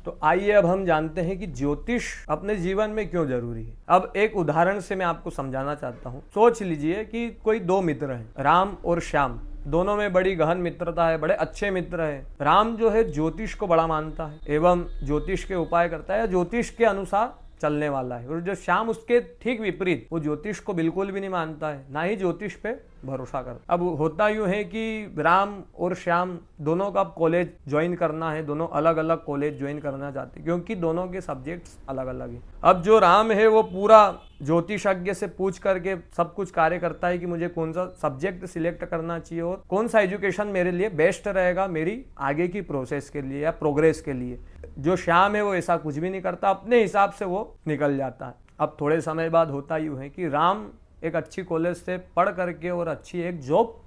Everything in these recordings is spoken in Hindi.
तो आइए अब हम जानते हैं कि ज्योतिष अपने जीवन में क्यों जरूरी है। अब एक उदाहरण से मैं आपको समझाना चाहता हूँ। सोच लीजिए कि कोई दो मित्र हैं, राम और श्याम। दोनों में बड़ी गहन मित्रता है, बड़े अच्छे मित्र हैं। राम जो है ज्योतिष को बड़ा मानता है एवं ज्योतिष के उपाय करता है या ज्योतिष के अनुसार चलने वाला है, और जो श्याम उसके ठीक विपरीत, वो ज्योतिष को बिल्कुल भी नहीं मानता है, ना ही ज्योतिष पे भरोसा करता। अब होता यूं है कि राम और श्याम दोनों का कॉलेज ज्वाइन करना है, दोनों अलग अलग कॉलेज ज्वाइन करना चाहते हैं क्योंकि दोनों के सब्जेक्ट्स अलग अलग हैं। अब जो राम है वो पूरा ज्योतिषज्ञ से पूछ करके सब कुछ कार्य करता है कि मुझे कौन सा सब्जेक्ट सिलेक्ट करना चाहिए और कौन सा एजुकेशन मेरे लिए बेस्ट रहेगा मेरी आगे की प्रोसेस के लिए या प्रोग्रेस के लिए। जो श्याम है वो ऐसा कुछ भी नहीं करता, अपने हिसाब से वो निकल जाता है। अब थोड़े समय बाद होता यूँ है कि राम एक अच्छी कॉलेज से पढ़ करके और अच्छी एक जॉब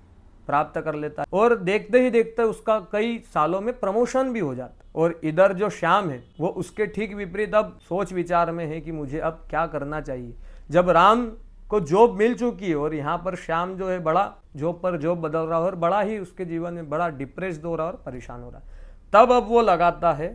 प्राप्त कर लेता है और देखते ही देखते उसका कई सालों में प्रमोशन भी हो जाता है। और इधर जो श्याम है वो उसके ठीक विपरीत अब सोच विचार में है कि मुझे अब क्या करना चाहिए। जब राम को जॉब मिल चुकी है और यहाँ पर श्याम जो है बड़ा जॉब पर जॉब बदल रहा है और बड़ा ही उसके जीवन में बड़ा डिप्रेस्ड हो रहा है और परेशान हो रहा है, तब अब वो लगाता है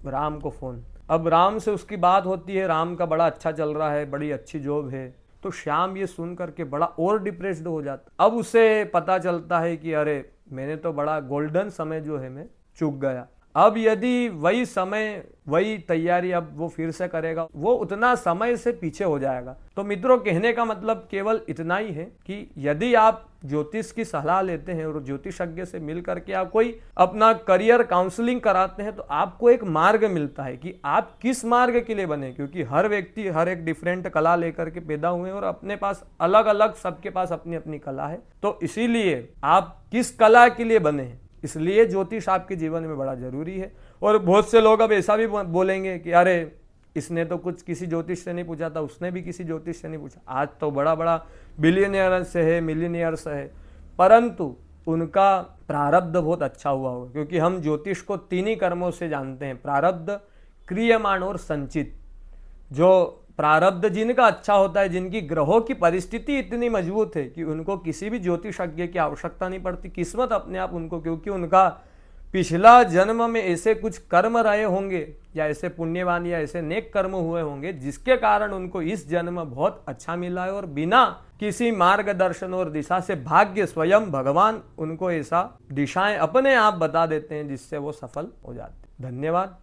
राम को फोन। अब राम से उसकी बात होती है, राम का बड़ा अच्छा चल रहा है, बड़ी अच्छी जॉब है। तो श्याम ये सुन करके बड़ा और डिप्रेस्ड हो जाता। अब उसे पता चलता है कि अरे मैंने तो बड़ा गोल्डन समय जो है मैं चूक गया। अब यदि वही समय वही तैयारी अब वो फिर से करेगा, वो उतना समय से पीछे हो जाएगा। तो मित्रों, कहने का मतलब केवल इतना ही है कि यदि आप ज्योतिष की सलाह लेते हैं और ज्योतिषज्ञ से मिल करके आप कोई अपना करियर काउंसलिंग कराते हैं तो आपको एक मार्ग मिलता है कि आप किस मार्ग के लिए बने, क्योंकि हर व्यक्ति हर एक डिफरेंट कला लेकर के पैदा हुए हैं और अपने पास अलग अलग सबके पास अपनी अपनी कला है। तो इसीलिए आप किस कला के लिए बने हैं, इसलिए ज्योतिष आपके जीवन में बड़ा जरूरी है। और बहुत से लोग अब ऐसा भी बोलेंगे कि अरे इसने तो कुछ किसी ज्योतिष से नहीं पूछा था, उसने भी किसी ज्योतिष से नहीं पूछा, आज तो बड़ा बड़ा बिलियनियर से है, मिलियनियर से है, परंतु उनका प्रारब्ध बहुत अच्छा हुआ होगा। क्योंकि हम ज्योतिष को तीन ही कर्मों से जानते हैं, प्रारब्ध, क्रियमाण और संचित। जो प्रारब्ध जिनका अच्छा होता है, जिनकी ग्रहों की परिस्थिति इतनी मजबूत है कि उनको किसी भी ज्योतिषज्ञ की आवश्यकता नहीं पड़ती, किस्मत अपने आप उनको, क्योंकि उनका पिछला जन्म में ऐसे कुछ कर्म रहे होंगे या ऐसे पुण्यवान या ऐसे नेक कर्म हुए होंगे जिसके कारण उनको इस जन्म बहुत अच्छा मिला है और बिना किसी मार्गदर्शन और दिशा से भाग्य स्वयं भगवान उनको ऐसा दिशाएं अपने आप बता देते हैं जिससे वो सफल हो जाते हैं। धन्यवाद।